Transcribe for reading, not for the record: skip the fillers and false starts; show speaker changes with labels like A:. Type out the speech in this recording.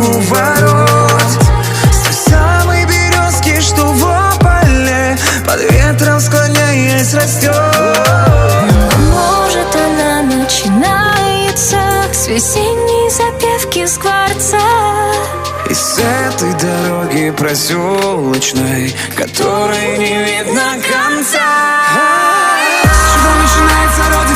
A: у ворот, с той самой березки, что в ополе под ветром склоняясь растет.
B: Может, она начинается с весенней запевки скворца,
A: И с этой дороги проселочной, которой не видно конца, с чего начинается рок